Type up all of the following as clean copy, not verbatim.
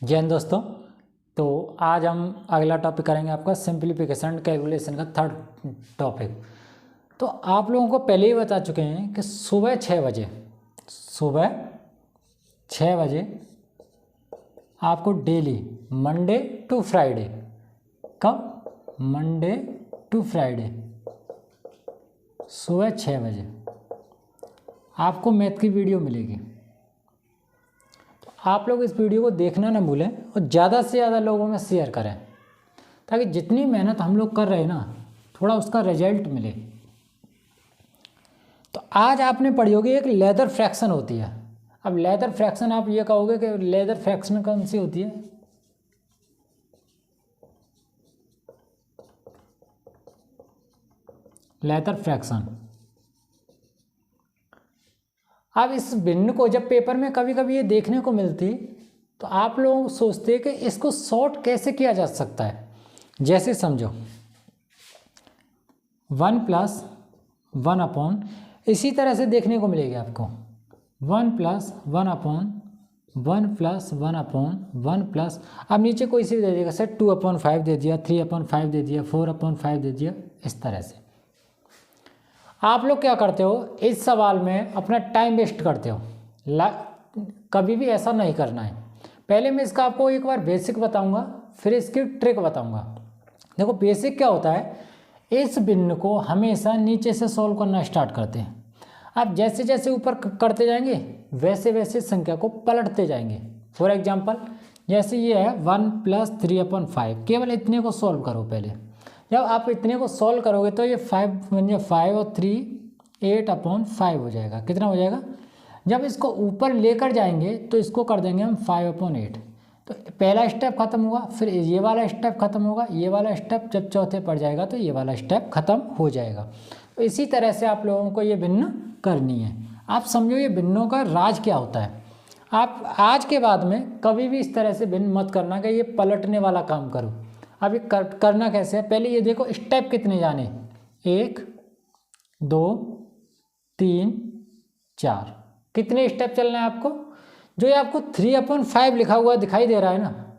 जय हिंद दोस्तों। तो आज हम अगला टॉपिक करेंगे आपका सिंप्लीफिकेशन कैलकुलेशन का थर्ड टॉपिक। तो आप लोगों को पहले ही बता चुके हैं कि सुबह 6 बजे आपको डेली मंडे टू फ्राइडे, कब? मंडे टू फ्राइडे सुबह 6 बजे आपको मैथ की वीडियो मिलेगी। आप लोग इस वीडियो को देखना ना भूलें और ज़्यादा से ज़्यादा लोगों में शेयर करें, ताकि जितनी मेहनत हम लोग कर रहे हैं ना, थोड़ा उसका रिजल्ट मिले। तो आज आपने पढ़ी होगी एक लेदर फ्रैक्शन होती है। अब लेदर फ्रैक्शन आप ये कहोगे कि लेदर फ्रैक्शन कौन सी होती है? Leather fraction. अब इस भिन्न को जब पेपर में कभी कभी ये देखने को मिलती तो आप लोग सोचते कि इसको सॉर्ट कैसे किया जा सकता है। जैसे समझो 1 + 1/, इसी तरह से देखने को मिलेगी आपको 1 + 1/, 1 + 1/1 प्लस, अब नीचे कोई सी भी दे देगा सर 2/5 दे दिया, 3/5 दे दिया, 4/5 दे दिया। इस तरह से आप लोग क्या करते हो, इस सवाल में अपना टाइम वेस्ट करते हो। कभी भी ऐसा नहीं करना है। पहले मैं इसका आपको एक बार बेसिक बताऊंगा, फिर इसकी ट्रिक बताऊंगा। देखो बेसिक क्या होता है, इस भिन्न को हमेशा नीचे से सॉल्व करना स्टार्ट करते हैं। आप जैसे जैसे ऊपर करते जाएंगे वैसे वैसे संख्या को पलटते जाएंगे। फॉर एग्जाम्पल जैसे ये है 1 + 3/5, केवल इतने को सॉल्व करो। पहले जब आप इतने को सॉल्व करोगे तो ये 5 और 3 8/5 हो जाएगा। कितना हो जाएगा? जब इसको ऊपर लेकर जाएंगे तो इसको कर देंगे हम 5/8। तो पहला स्टेप खत्म हुआ, फिर ये वाला स्टेप खत्म होगा, ये वाला स्टेप जब चौथे पड़ जाएगा तो ये वाला स्टेप खत्म हो जाएगा। तो इसी तरह से आप लोगों को ये भिन्न करनी है। आप समझो ये भिन्नों का राज क्या होता है। आप आज के बाद में कभी भी इस तरह से भिन्न मत करना कि ये पलटने वाला काम करो। अब ये करना कैसे है, पहले ये देखो स्टेप कितने जाने, 1 2 3 4, कितने स्टेप चलना है आपको। जो ये आपको 3/5 लिखा हुआ दिखाई दे रहा है ना,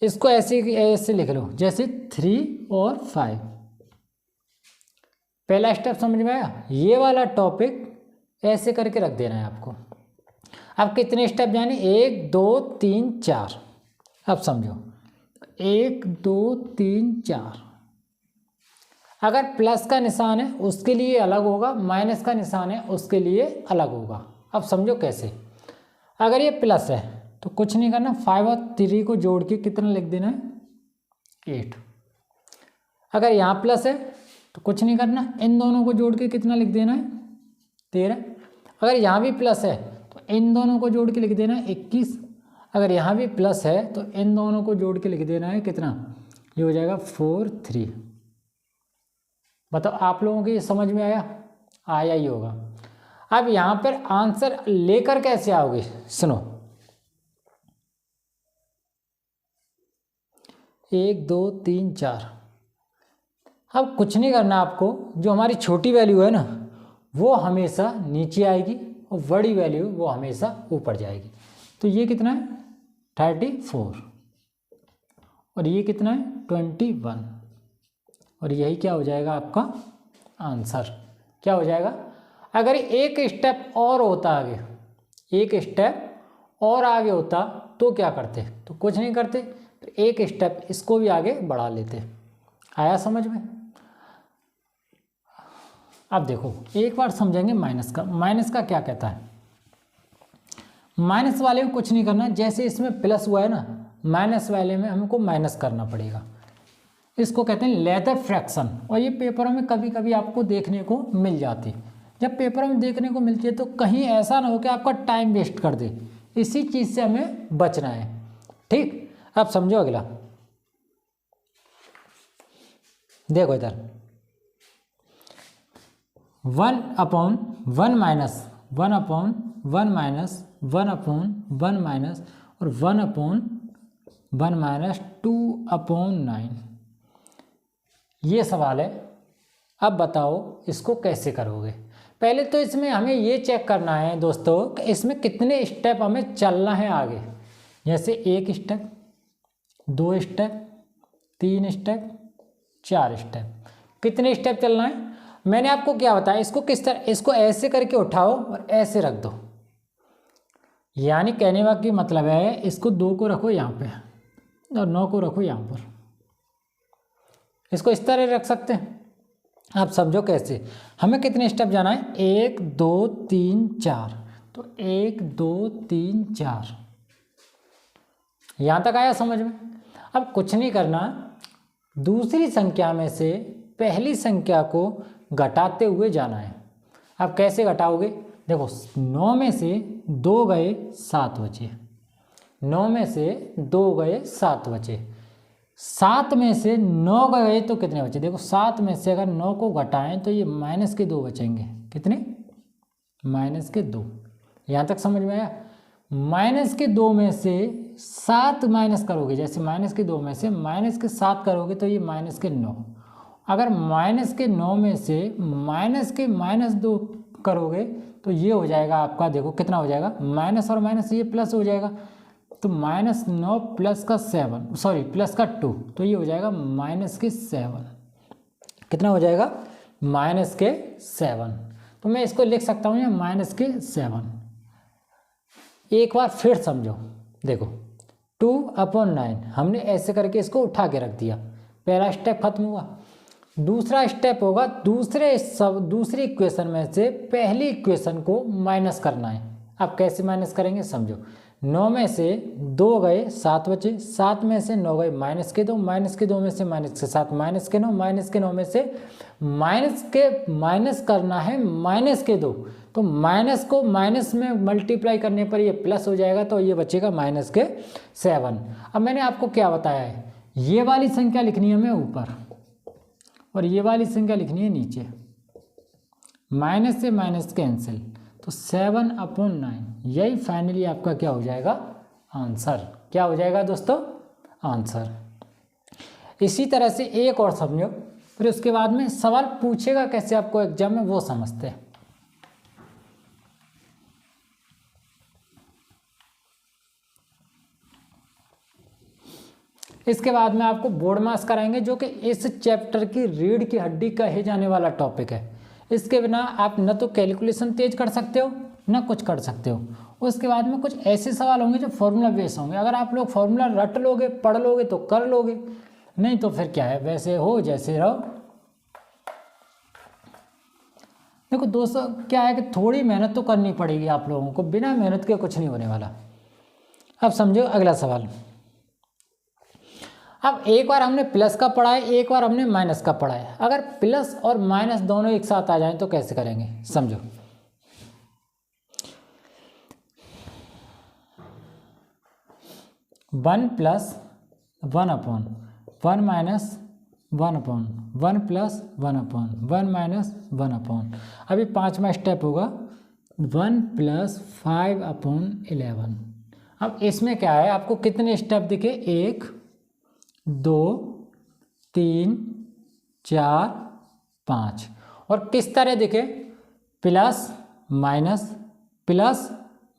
इसको ऐसे लिख लो जैसे 3 और 5। पहला स्टेप समझ में आया। ये वाला टॉपिक ऐसे करके रख देना है आपको। अब कितने स्टेप जाने, 1 2 3 4। अब समझो 1 2 3 4। अगर प्लस का निशान है उसके लिए अलग होगा, माइनस का निशान है उसके लिए अलग होगा। अब समझो कैसे। अगर ये प्लस है तो कुछ नहीं करना, 5 और 3 को जोड़ के कितना लिख देना है, 8। अगर यहाँ प्लस है तो कुछ नहीं करना, इन दोनों को जोड़ के कितना लिख देना है, 13। अगर यहाँ भी प्लस है तो इन दोनों को जोड़ के लिख देना है 21। अगर यहाँ भी प्लस है तो इन दोनों को जोड़ के लिख देना है कितना, ये हो जाएगा 4 3। बताओ आप लोगों को ये समझ में आया ही होगा। अब यहाँ पर आंसर लेकर कैसे आओगे, सुनो 1 2 3 4। अब कुछ नहीं करना आपको, जो हमारी छोटी वैल्यू है ना वो हमेशा नीचे आएगी और बड़ी वैल्यू वो हमेशा ऊपर जाएगी। तो ये कितना है 34 और ये कितना है 21, और यही क्या हो जाएगा आपका आंसर। क्या हो जाएगा? अगर एक स्टेप और होता आगे, एक स्टेप और आगे होता तो क्या करते, तो कुछ नहीं करते, एक स्टेप इसको भी आगे बढ़ा लेते। आया समझ में? अब देखो एक बार समझेंगे माइनस का। माइनस का क्या कहता है, माइनस वाले में कुछ नहीं करना, जैसे इसमें प्लस हुआ है ना, माइनस वाले में हमको माइनस करना पड़ेगा। इसको कहते हैं लेदर फ्रैक्शन, और ये पेपरों में कभी कभी आपको देखने को मिल जाती। जब पेपरों में देखने को मिलती है तो कहीं ऐसा ना हो कि आपका टाइम वेस्ट कर दे, इसी चीज़ से हमें बचना है। ठीक, अब समझो अगला। देखो इधर 1/1 माइनस 1/1 माइनस 1/1 माइनस और 1/1 माइनस 2/9, ये सवाल है। अब बताओ इसको कैसे करोगे। पहले तो इसमें हमें ये चेक करना है दोस्तों कि इसमें कितने स्टेप हमें चलना है आगे। जैसे 1 स्टेप, 2 स्टेप, 3 स्टेप, 4 स्टेप। कितने स्टेप चलना है? मैंने आपको क्या बताया, इसको किस तरह, इसको ऐसे करके उठाओ और ऐसे रख दो। यानी कहने का कि मतलब है, इसको 2 को रखो यहाँ पे और 9 को रखो यहाँ पर। इसको इस तरह रख सकते हैं। आप समझो कैसे। हमें कितने स्टेप जाना है? 1 2 3 4। तो 1 2 3 4, यहाँ तक आया समझ में? अब कुछ नहीं करना, दूसरी संख्या में से पहली संख्या को घटाते हुए जाना है। अब कैसे घटाओगे? देखो 9 में से 2 गए 7 बचे, 9 में से 2 गए 7 बचे, 7 में से 9 गए तो कितने बचे? देखो 7 में से अगर 9 को घटाएं तो ये -2 बचेंगे। कितने? -2। यहाँ तक समझ में आया? -2 में से 7 माइनस करोगे, जैसे -2 में से -7 करोगे तो ये -9। अगर -9 में से -2 करोगे तो ये हो जाएगा आपका, देखो कितना हो जाएगा, माइनस और माइनस ये प्लस हो जाएगा, तो -9 प्लस का 7, सॉरी प्लस का 2, तो ये हो जाएगा -7। कितना हो जाएगा? -7। तो मैं इसको लिख सकता हूँ यहाँ -7। एक बार फिर समझो, देखो 2/9 हमने ऐसे करके इसको उठा के रख दिया, पहला स्टेप खत्म हुआ। दूसरा स्टेप होगा, दूसरी इक्वेशन में से पहली इक्वेशन को माइनस करना है। अब कैसे माइनस करेंगे समझो। 9 में से 2 गए 7 बचे, 7 में से 9 गए -2, -2 में से -7, -9 -9 में से माइनस करना है -2, तो माइनस को माइनस में मल्टीप्लाई करने पर ये प्लस हो जाएगा, तो ये बचेगा -7। अब मैंने आपको क्या बताया है, ये वाली संख्या लिखनी है हमें ऊपर और ये वाली संख्या लिखनी है नीचे। माइनस से माइनस कैंसिल, तो 7/9, यही फाइनली आपका क्या हो जाएगा? आंसर। क्या हो जाएगा दोस्तों? आंसर। इसी तरह से एक और समझो, फिर उसके बाद में सवाल पूछेगा कैसे आपको एग्जाम में, वो समझते हैं। इसके बाद में आपको बोर्ड मास कराएंगे, जो कि इस चैप्टर की रीढ़ की हड्डी कहे जाने वाला टॉपिक है। इसके बिना आप न तो कैलकुलेशन तेज कर सकते हो, न कुछ कर सकते हो। उसके बाद में कुछ ऐसे सवाल होंगे जो फॉर्मूला बेस होंगे। अगर आप लोग फॉर्मूला रट लोगे, पढ़ लोगे तो कर लोगे, नहीं तो फिर क्या है, वैसे हो जैसे रहो। देखो दोस्तों क्या है कि थोड़ी मेहनत तो करनी पड़ेगी आप लोगों को, बिना मेहनत के कुछ नहीं होने वाला। अब समझो अगला सवाल। अब एक बार हमने प्लस का पढ़ा है, एक बार हमने माइनस का पढ़ा है। अगर प्लस और माइनस दोनों एक साथ आ जाएं तो कैसे करेंगे समझो। One plus 1/1 minus 1/1 plus 1/1 minus 1/। अभी 5वां स्टेप होगा 1 + 5/11। अब इसमें क्या है, आपको कितने स्टेप दिखे? 1 2 3 4 5। और किस तरह दिखे? Plus minus plus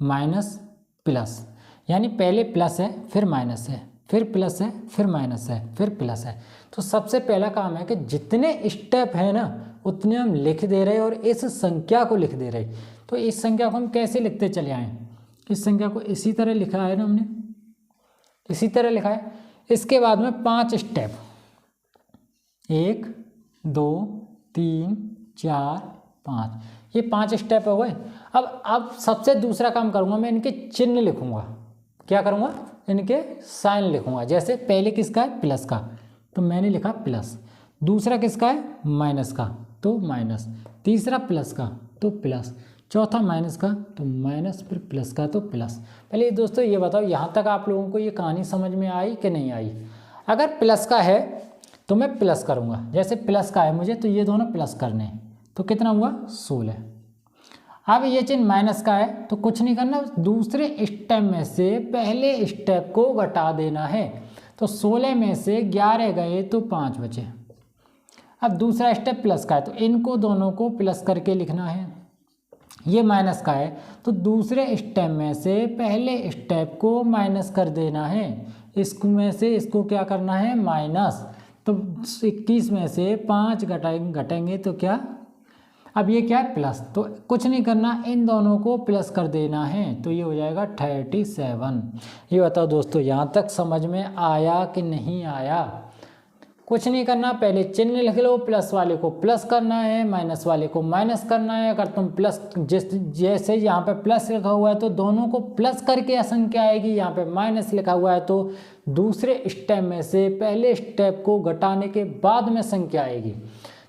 minus plus, यानी पहले प्लस है फिर माइनस है, फिर प्लस है फिर माइनस है फिर प्लस है। तो सबसे पहला काम है कि जितने स्टेप है ना उतने हम लिख दे रहे और इस संख्या को लिख दे रहे। तो इस संख्या को हम कैसे लिखते चले आए? इस संख्या को इसी तरह लिखा है ना हमने, इसी तरह लिखा है। इसके बाद में 5 स्टेप, 1 2 3 4 5, ये 5 स्टेप हो गए। अब सबसे दूसरा काम करूँगा, मैं इनके चिन्ह लिखूँगा। क्या करूँगा? इनके साइन लिखूँगा। जैसे पहले किसका है? प्लस का, तो मैंने लिखा प्लस। दूसरा किसका है? माइनस का, तो माइनस। तीसरा प्लस का, तो प्लस। चौथा माइनस का, तो माइनस, फिर प्लस का, तो प्लस। पहले दोस्तों ये बताओ, यहाँ तक आप लोगों को ये कहानी समझ में आई कि नहीं आई? अगर प्लस का है तो मैं प्लस करूँगा, जैसे प्लस का है मुझे तो ये दोनों प्लस करने हैं, तो कितना हुआ? 16। अब ये चिन्ह माइनस का है तो कुछ नहीं करना, दूसरे स्टेप में से पहले स्टेप को घटा देना है। तो 16 में से 11 गए तो 5 बचे। अब दूसरा स्टेप प्लस का है तो इनको दोनों को प्लस करके लिखना है। ये माइनस का है तो दूसरे स्टेप में से पहले स्टेप को माइनस कर देना है। इसको में से इसको क्या करना है, माइनस। तो 21 में से 5 घटेंगे तो क्या, अब ये क्या है, प्लस। तो कुछ नहीं करना, इन दोनों को प्लस कर देना है तो ये हो जाएगा 37। ये बताओ दोस्तों, यहाँ तक समझ में आया कि नहीं आया? कुछ नहीं करना, पहले चिन्ह लिख लो, प्लस वाले को प्लस करना है, माइनस वाले को माइनस करना है। अगर तुम प्लस जैसे यहाँ पे प्लस लिखा हुआ है तो दोनों को प्लस करके संख्या आएगी, यहाँ पे माइनस लिखा हुआ है तो दूसरे स्टेप में से पहले स्टेप को घटाने के बाद में संख्या आएगी।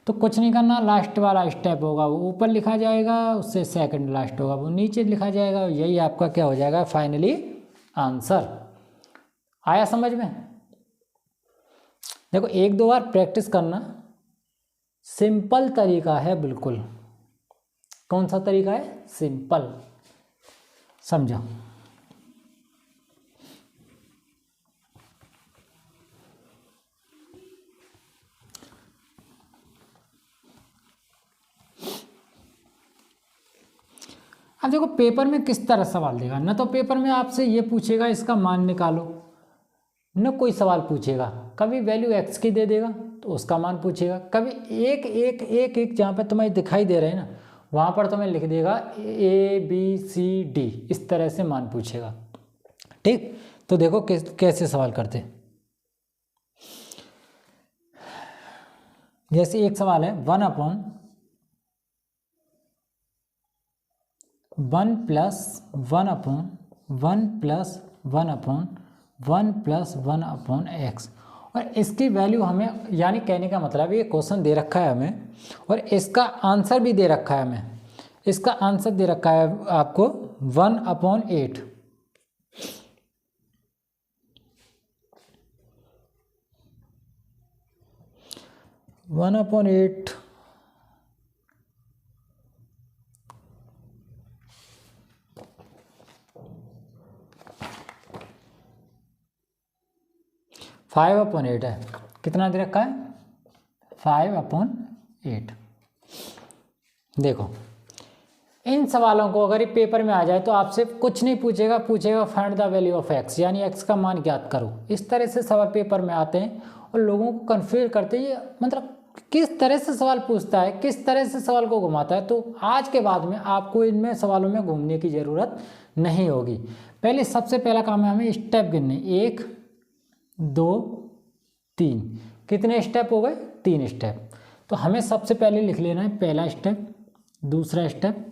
तो कुछ नहीं करना, लास्ट वाला स्टेप होगा वो ऊपर लिखा जाएगा, उससे सेकंड लास्ट होगा वो नीचे लिखा जाएगा। यही आपका क्या हो जाएगा, फाइनली आंसर। आया समझ में? देखो, एक दो बार प्रैक्टिस करना, सिंपल तरीका है बिल्कुल। कौन सा तरीका है? सिंपल। समझो। अब देखो, पेपर में किस तरह सवाल देगा ना, तो पेपर में आपसे ये पूछेगा इसका मान निकालो, न कोई सवाल पूछेगा, कभी वैल्यू x की दे देगा तो उसका मान पूछेगा, कभी एक एक एक एक जहाँ पे तुम्हें दिखाई दे रहे हैं ना वहाँ पर तुम्हें लिख देगा ABCD, इस तरह से मान पूछेगा। ठीक, तो देखो कैसे सवाल करते। जैसे एक सवाल है 1/1 + 1/1 और इसकी वैल्यू हमें, यानी कहने का मतलब ये क्वेश्चन दे रखा है हमें और इसका आंसर भी दे रखा है हमें। इसका आंसर दे रखा है आपको 1/8। फाइव अपॉन 8 है। कितना दे रखा है? 5/8। देखो, इन सवालों को अगर ये पेपर में आ जाए तो आपसे कुछ नहीं पूछेगा, पूछेगा find the value of x, यानी x का मान ज्ञात करो। इस तरह से सवाल पेपर में आते हैं और लोगों को कंफ्यूज करते हैं। मतलब किस तरह से सवाल पूछता है, किस तरह से सवाल को घुमाता है। तो आज के बाद में आपको इनमें सवालों में घूमने की ज़रूरत नहीं होगी। पहले सबसे पहला काम है हमें स्टेप गिनने, 1 2 3। कितने स्टेप हो गए? 3 स्टेप। तो हमें सबसे पहले लिख लेना है पहला स्टेप, दूसरा स्टेप,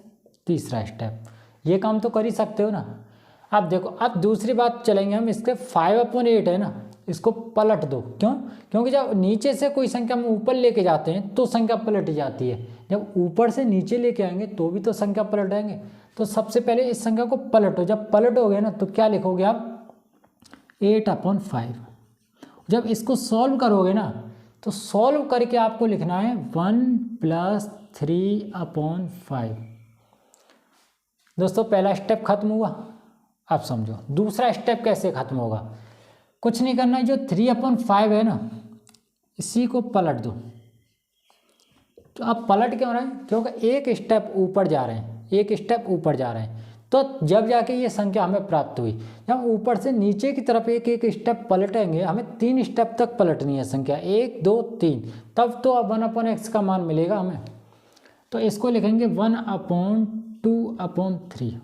तीसरा स्टेप। ये काम तो कर ही सकते हो ना। अब देखो, अब दूसरी बात चलेंगे हम, इसके 5/8 है ना, इसको पलट दो। क्यों? क्योंकि जब नीचे से कोई संख्या हम ऊपर लेके जाते हैं तो संख्या पलट जाती है, जब ऊपर से नीचे लेके आएंगे तो भी तो संख्या पलट आएंगे। तो सबसे पहले इस संख्या को पलटो। जब पलटोगे ना तो क्या लिखोगे आप? 8/5। जब इसको सॉल्व करोगे ना तो सॉल्व करके आपको लिखना है 1 + 3/5। दोस्तों, पहला स्टेप खत्म हुआ। अब समझो दूसरा स्टेप कैसे खत्म होगा। कुछ नहीं करना है, जो 3/5 है ना इसी को पलट दो। तो अब पलट क्यों रहे हैं? क्योंकि एक स्टेप ऊपर जा रहे हैं, एक स्टेप ऊपर जा रहे हैं। तो जब जाके ये संख्या हमें प्राप्त हुई, जब ऊपर से नीचे की तरफ एक एक स्टेप पलटेंगे, हमें 3 स्टेप तक पलटनी है संख्या, 1 2 3, तब तो अब 1/x का मान मिलेगा हमें। तो इसको लिखेंगे 1/2/3।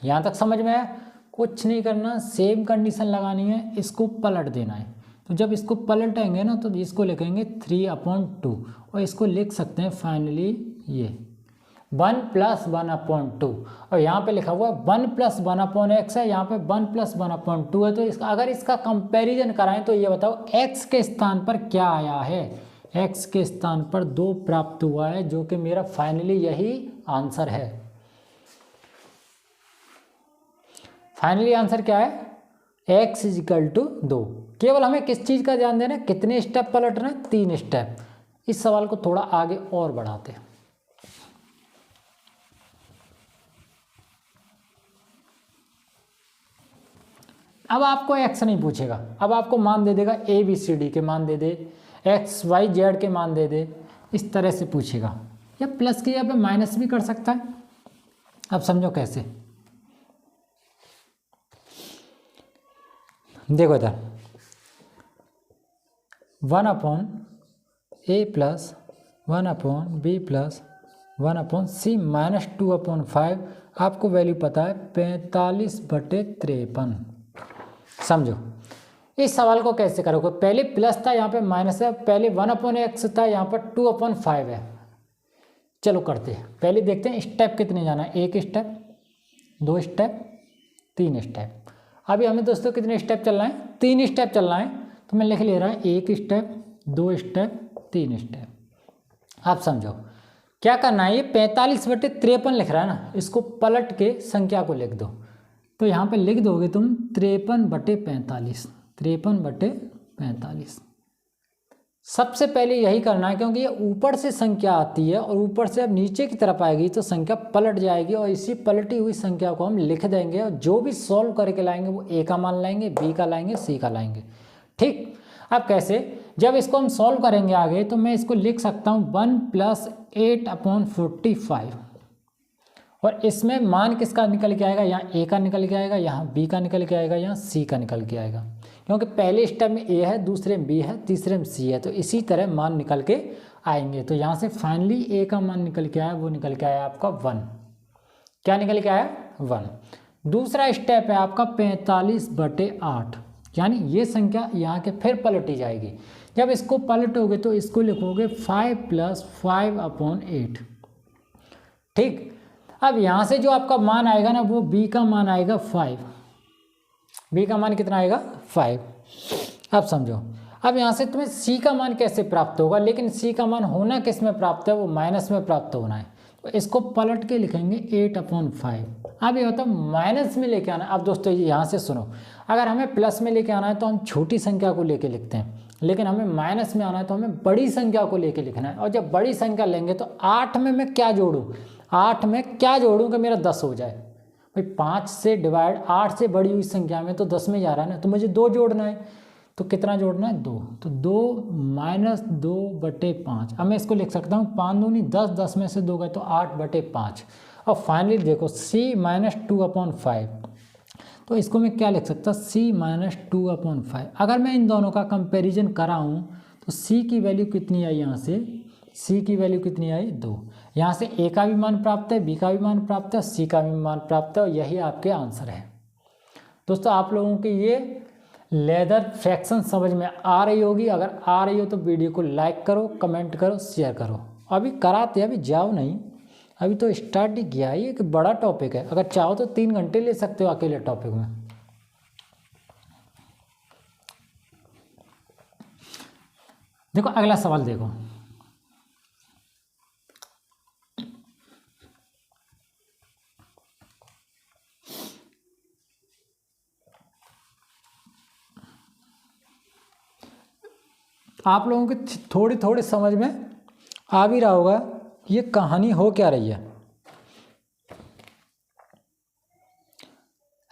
यहाँ तक समझ में आया? कुछ नहीं करना, सेम कंडीशन लगानी है, इसको पलट देना है। तो जब इसको पलटेंगे ना तो इसको लिखेंगे 3/2 और इसको लिख सकते हैं फाइनली ये 1 + 1/2। और यहाँ पे लिखा हुआ है 1 + 1/x है, यहाँ पे 1 + 1/2 है। तो इसका अगर इसका कंपैरिजन कराएं तो ये बताओ x के स्थान पर क्या आया है? x के स्थान पर 2 प्राप्त हुआ है, जो कि मेरा फाइनली यही आंसर है। फाइनली आंसर क्या है? x = 2। केवल हमें किस चीज़ का ध्यान देना है? कितने स्टेप पलटना है? 3 स्टेप। इस सवाल को थोड़ा आगे और बढ़ाते हैं। अब आपको x नहीं पूछेगा, अब आपको मान दे देगा ABCD के मान दे दे, XYZ के मान दे दे, इस तरह से पूछेगा। या प्लस की जगह पे माइनस भी कर सकता है, अब समझो कैसे। देखो इधर 1/a plus 1/b plus 1/c minus 2/5, आपको वैल्यू पता है 45/53। समझो इस सवाल को कैसे करोगे। पहले प्लस था, यहाँ पे माइनस है, पहले 1/x था, यहाँ पर 2/5 है। चलो करते हैं, पहले देखते हैं स्टेप कितने जाना है। 1 स्टेप, 2 स्टेप, 3 स्टेप। अभी हमें दोस्तों कितने स्टेप चलना है, 3 स्टेप चलना है। तो मैं लिख ले रहा हूँ 1 स्टेप, 2 स्टेप, 3 स्टेप। आप समझो क्या करना है, ये 45/53 लिख रहा है ना, इसको पलट के संख्या को लिख दो। तो यहाँ पे लिख दोगे तुम 53/45, 53/45। सबसे पहले यही करना है, क्योंकि ये ऊपर से संख्या आती है और ऊपर से अब नीचे की तरफ आएगी तो संख्या पलट जाएगी, और इसी पलटी हुई संख्या को हम लिख देंगे, और जो भी सॉल्व करके लाएंगे वो ए का मान लाएंगे, बी का लाएंगे, सी का लाएंगे। ठीक, अब कैसे, जब इसको हम सॉल्व करेंगे आगे तो मैं इसको लिख सकता हूँ 1 + 8/45, और इसमें मान किसका निकल के आएगा, यहाँ ए का निकल के आएगा, यहाँ बी का निकल के आएगा, यहाँ सी का निकल के आएगा, क्योंकि पहले स्टेप में ए है, दूसरे में बी है, तीसरे में सी है। तो इसी तरह मान निकल के आएंगे। तो यहाँ से फाइनली ए का मान निकल के आया, वो निकल के आया आपका 1। क्या निकल के आया, 1। दूसरा स्टेप है आपका 45/8, यानी ये संख्या यहाँ के फिर पलटी जाएगी। जब इसको पलटोगे तो इसको लिखोगे 5 + 5/8। ठीक, अब यहाँ से जो आपका मान आएगा ना, वो बी का मान आएगा 5। बी का मान कितना आएगा, 5। अब समझो, अब यहाँ से तुम्हें सी का मान कैसे प्राप्त होगा, लेकिन सी का मान होना किस में प्राप्त है, वो माइनस में प्राप्त होना है। तो इसको पलट के लिखेंगे 8/5। अब ये होता है माइनस में लेके आना। अब दोस्तों यहाँ से सुनो, अगर हमें प्लस में लेके आना है तो हम छोटी संख्या को लेके लिखते हैं, लेकिन हमें माइनस में आना है तो हमें बड़ी संख्या को लेके लिखना है। और जब बड़ी संख्या लेंगे तो 8 में मैं क्या जोड़ूँ, 8 में क्या जोड़ूँ कि मेरा 10 हो जाए। भाई 5 से डिवाइड 8 से बड़ी हुई संख्या में तो 10 में जा रहा है ना, तो मुझे 2 जोड़ना है। तो कितना जोड़ना है, 2। तो 2 - 2/5। अब मैं इसको लिख सकता हूँ 5 दूनी 10, 10 में से 2 गए तो 8/5। और फाइनली देखो c - 2/5, तो इसको मैं क्या लिख सकता, c - 2/5। अगर मैं इन दोनों का कंपैरिजन कराऊँ तो c की वैल्यू कितनी आई, यहाँ से c की वैल्यू कितनी आई, 2। यहाँ से a का भी मान प्राप्त है, b का भी मान प्राप्त है, c का भी मान प्राप्त है, और यही आपके आंसर है। दोस्तों आप लोगों की ये लेदर फ्रैक्शन समझ में आ रही होगी। अगर आ रही हो तो वीडियो को लाइक करो, कमेंट करो, शेयर करो। अभी कराते, अभी जाओ नहीं, अभी तो स्टार्ट ही किया है। ये कि बड़ा टॉपिक है, अगर चाहो तो 3 घंटे ले सकते हो अकेले टॉपिक में। देखो अगला सवाल देखो, आप लोगों के थोड़ी थोड़ी समझ में आ भी रहा होगा ये कहानी हो क्या रही है।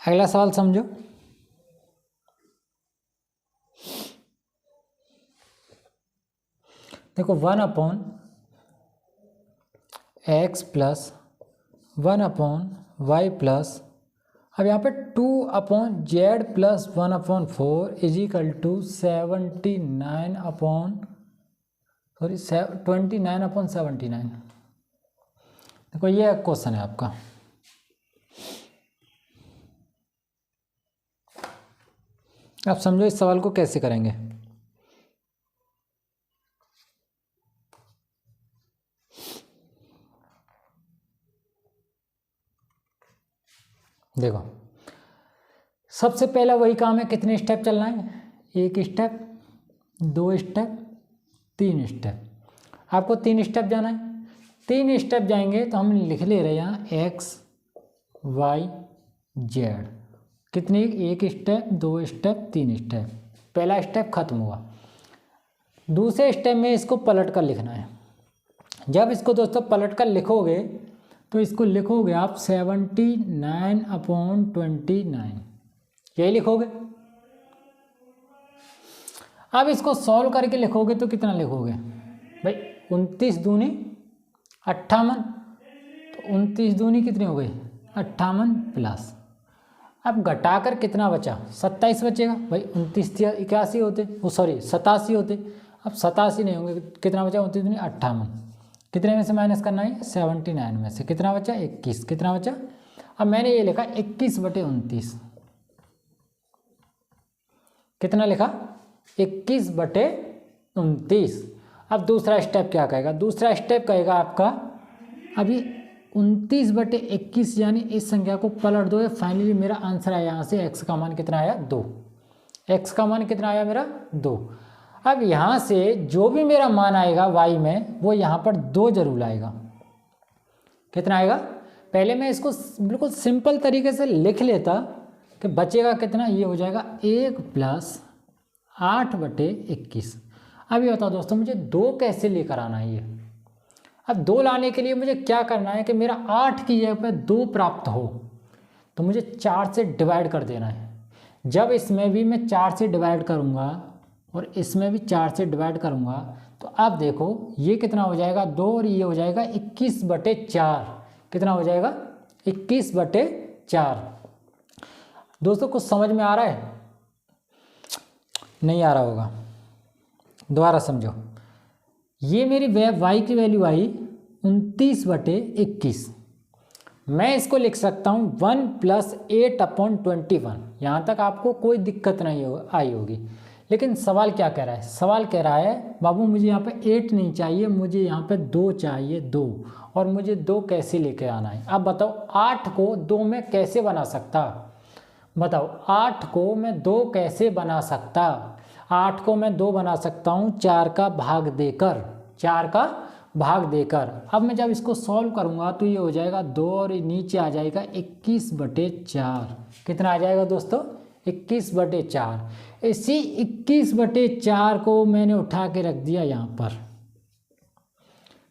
अगला सवाल समझो, देखो 1/x + 1/y प्लस, अब यहाँ पे 2/z + 1/4 = 29/79। देखो ये क्वेश्चन है आपका। अब समझो इस सवाल को कैसे करेंगे। देखो सबसे पहला वही काम है, कितने स्टेप चलना है, 1 स्टेप, 2 स्टेप, 3 स्टेप। आपको 3 स्टेप जाना है। 3 स्टेप जाएंगे तो हम लिख ले रहे हैं यहाँ x, y, z। कितनी, 1 स्टेप, 2 स्टेप, 3 स्टेप। पहला स्टेप खत्म हुआ। दूसरे स्टेप में इसको पलट कर लिखना है। जब इसको दोस्तों पलट कर लिखोगे तो इसको लिखोगे आप 79/29, यही लिखोगे। अब इसको सॉल्व करके लिखोगे तो कितना लिखोगे भाई, 29 दूनी 58। तो 29 दूनी कितनी हो गई, 58 प्लस, अब घटाकर कितना बचा, 27 बचेगा भाई, 29 81 होते, वो सॉरी 87 होते, अब 87 नहीं होंगे, कितना बचा, 29 नहीं 58, कितने में से माइनस करना है, 79 में से, कितना बचा 21, कितना बचा, अब मैंने ये लिखा 21/29, कितना लिखा 21/29। अब दूसरा स्टेप क्या कहेगा, दूसरा स्टेप कहेगा आपका अभी 29/21, यानी इस संख्या को पलट दो, फाइनली मेरा आंसर आया यहाँ से, x का मान कितना आया 2, x का मान कितना आया मेरा 2। अब यहाँ से जो भी मेरा मान आएगा y में, वो यहाँ पर 2 जरूर आएगा, कितना आएगा, पहले मैं इसको बिल्कुल सिंपल तरीके से लिख लेता कि बचेगा कितना, ये हो जाएगा 1 + 8/21। अब ये बताओ दोस्तों, मुझे 2 कैसे लेकर आना है ये, अब 2 लाने के लिए मुझे क्या करना है कि मेरा 8 की जगह पर 2 प्राप्त हो, तो मुझे 4 से डिवाइड कर देना है। जब इसमें भी मैं 4 से डिवाइड करूँगा और इसमें भी 4 से डिवाइड करूँगा, तो अब देखो ये कितना हो जाएगा 2 और ये हो जाएगा 21/4, कितना हो जाएगा 21/4। दोस्तों कुछ समझ में आ रहा है, नहीं आ रहा होगा, दोबारा समझो, ये मेरी y की वैल्यू आई 29/21, मैं इसको लिख सकता हूँ 1 + 8/21, यहाँ तक आपको कोई दिक्कत नहीं आई होगी। लेकिन सवाल क्या कह रहा है, सवाल कह रहा है बाबू मुझे यहाँ पे 8 नहीं चाहिए, मुझे यहाँ पे 2 चाहिए, 2, और मुझे 2 कैसे लेके आना है। अब बताओ 8 को 2 में कैसे बना सकता, बताओ 8 को मैं 2 कैसे बना सकता, 8 को मैं 2 बना सकता हूँ 4 का भाग देकर, 4 का भाग देकर। अब मैं जब इसको सॉल्व करूँगा तो ये हो जाएगा 2 और नीचे आ जाएगा 21/4, कितना आ जाएगा दोस्तों 21/4। इसी 21/4 को मैंने उठा के रख दिया यहाँ पर,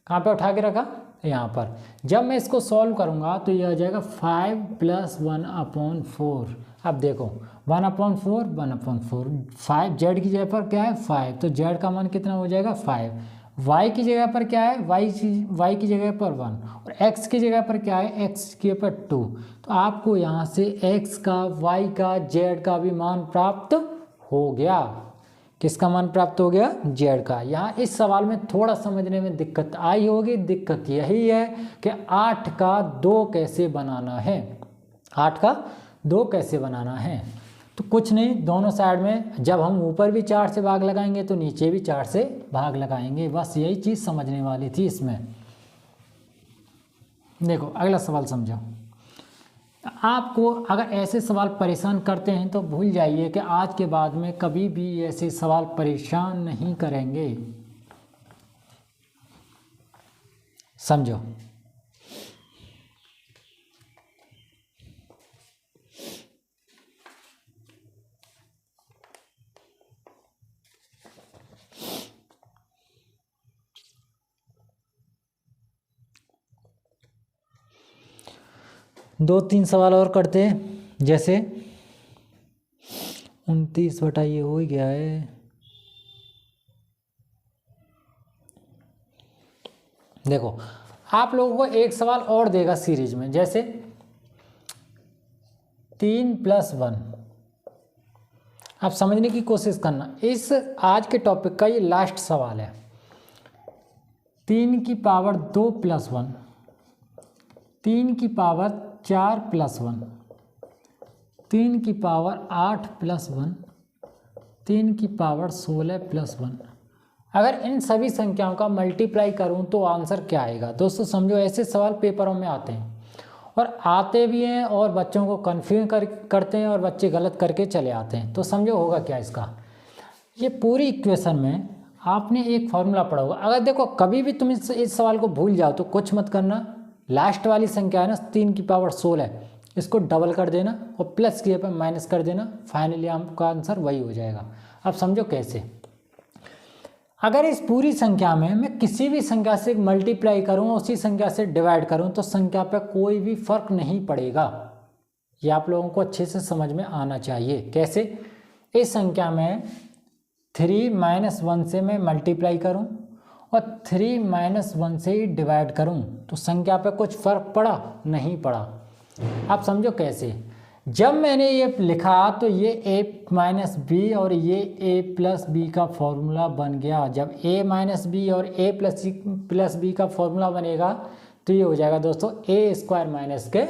कहाँ पे उठा के रखा, यहाँ पर। जब मैं इसको सॉल्व करूँगा तो ये आ जाएगा 5 + 1/4। अब देखो 1/4, 1/4, 5 जेड की जगह पर क्या है 5, तो जेड का मान कितना हो जाएगा 5, y की जगह पर क्या है y की जगह पर 1, और x की जगह पर क्या है x की जगह पर 2। तो आपको यहाँ से x का, y का, z का भी मान प्राप्त हो गया। किसका मान प्राप्त हो गया, z का। यहाँ इस सवाल में थोड़ा समझने में दिक्कत आई होगी, दिक्कत यही है कि 8 का 2 कैसे बनाना है, 8 का 2 कैसे बनाना है। तो कुछ नहीं, दोनों साइड में जब हम ऊपर भी 4 से भाग लगाएंगे तो नीचे भी 4 से भाग लगाएंगे, बस यही चीज़ समझने वाली थी इसमें। देखो अगला सवाल समझो। आपको अगर ऐसे सवाल परेशान करते हैं तो भूल जाइए कि आज के बाद में कभी भी ऐसे सवाल परेशान नहीं करेंगे, समझो। दो तीन सवाल और करते हैं, जैसे 29 बटा ये हो ही गया है। देखो आप लोगों को एक सवाल और देगा सीरीज में, जैसे 3 + 1। आप समझने की कोशिश करना, इस आज के टॉपिक का ये लास्ट सवाल है। 3 की पावर 2 + 1, 3 की पावर 4 + 1, 3 की पावर 8 + 1, 3 की पावर 16 + 1। अगर इन सभी संख्याओं का मल्टीप्लाई करूं तो आंसर क्या आएगा। दोस्तों समझो ऐसे सवाल पेपरों में आते हैं, और आते भी हैं और बच्चों को कन्फ्यूज करते हैं और बच्चे गलत करके चले आते हैं। तो समझो होगा क्या इसका, ये पूरी इक्वेशन में आपने एक फॉर्मूला पढ़ा होगा। अगर देखो कभी भी तुम इस सवाल को भूल जाओ तो कुछ मत करना, लास्ट वाली संख्या है ना 3 की पावर 16, इसको डबल कर देना और प्लस की पर माइनस कर देना, फाइनली आपका आंसर वही हो जाएगा। अब समझो कैसे। अगर इस पूरी संख्या में मैं किसी भी संख्या से मल्टीप्लाई करूं, उसी संख्या से डिवाइड करूं, तो संख्या पर कोई भी फर्क नहीं पड़ेगा। ये आप लोगों को अच्छे से समझ में आना चाहिए। कैसे, इस संख्या में 3 - 1 से मैं मल्टीप्लाई करूं और 3 - 1 से ही डिवाइड करूं तो संख्या पे कुछ फर्क पड़ा, नहीं पड़ा। आप समझो कैसे, जब मैंने ये लिखा तो ये a माइनस बी और ये a प्लस बी का फॉर्मूला बन गया। जब a माइनस बी और a प्लस बी का फॉर्मूला बनेगा तो ये हो जाएगा दोस्तों a स्क्वायर माइनस के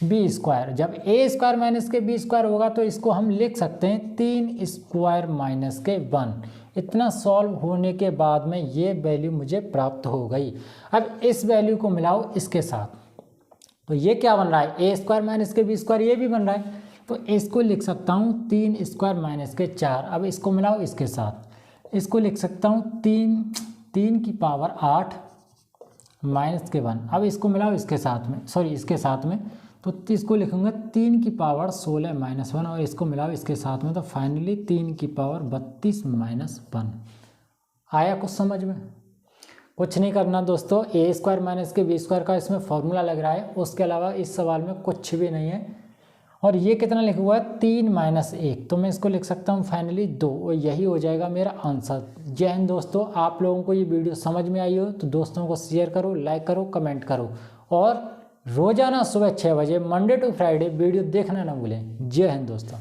बी स्क्वायर। जब a स्क्वायर माइनस के बी स्क्वायर होगा तो इसको हम लिख सकते हैं 3 स्क्वायर माइनस के 1। इतना सॉल्व होने के बाद में ये वैल्यू मुझे प्राप्त हो गई। अब इस वैल्यू को मिलाओ इसके साथ, तो ये क्या बन रहा है, a स्क्वायर माइनस के बी स्क्वायर, ये भी बन रहा है। तो इसको लिख सकता हूँ 3 स्क्वायर माइनस के 4। अब इसको मिलाओ इसके साथ, इसको लिख सकता हूँ 3 की पावर 8 माइनस के 1। अब इसको मिलाओ इसके साथ में, सॉरी इसके साथ में, तो इसको लिखूंगा 3 की पावर 16 माइनस 1 और इसको मिलाओ इसके साथ में, तो फाइनली 3 की पावर 32 माइनस 1। आया कुछ समझ में? कुछ नहीं करना दोस्तों, a स्क्वायर माइनस के बी स्क्वायर का इसमें फॉर्मूला लग रहा है, उसके अलावा इस सवाल में कुछ भी नहीं है। और ये कितना लिखा हुआ है 3 माइनस 1, तो मैं इसको लिख सकता हूँ फाइनली 2 और यही हो जाएगा मेरा आंसर। जय हिंद दोस्तों, आप लोगों को ये वीडियो समझ में आई हो तो दोस्तों को शेयर करो, लाइक करो, कमेंट करो और रोजाना सुबह 6 बजे मंडे टू फ्राइडे वीडियो देखना ना भूलें। जय हिंद दोस्तों।